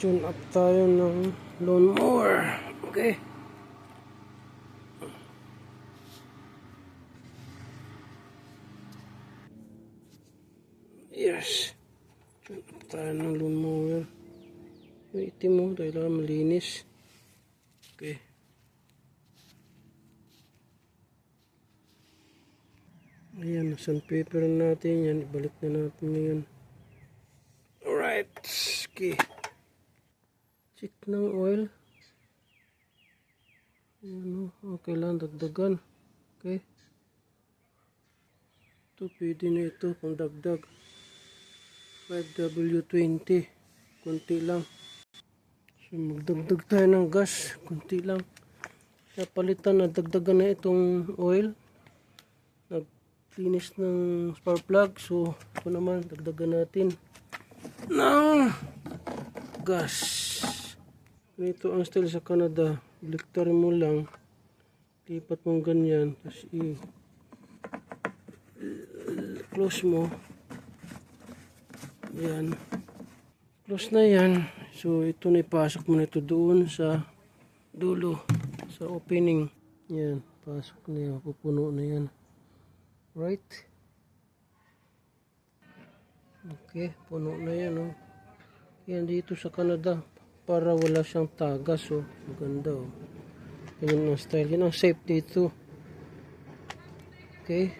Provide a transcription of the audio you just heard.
Tune up tayo ng lawnmower. Okay. Yes. Tune up tayo ng lawnmower. Yung itim mo, kailangan malinis. Okay. Ayan, sandpaper natin yan. Ibalik na natin ngayon. Alright. Okay. Check ng oil. Ayan o. Kailangan dagdagan. Okay. Ito, pwede na ito kung dagdag. 5W20. Kunti lang. So, magdagdag tayo ng gas. Kunti lang. Kaya palitan na dagdagan na itong oil. Nag-finish ng spark plug. So, ito naman, dagdagan natin ng gas. Ito ang style sa Canada. Bliktar mo lang. Lipat mo ganyan. Tapos close mo. Yan. Close na yan. So, ito na ipasok mo na ito doon sa dulo. Sa opening. Yan. Pasok na yan. Pupuno na yan. Right? Okay. Puno na yan. Oh. Yan dito sa Canada. Para wala siyang tagas. Oh. Maganda. Oh. Ganyan ang style. Yan ang safe dito. Okay.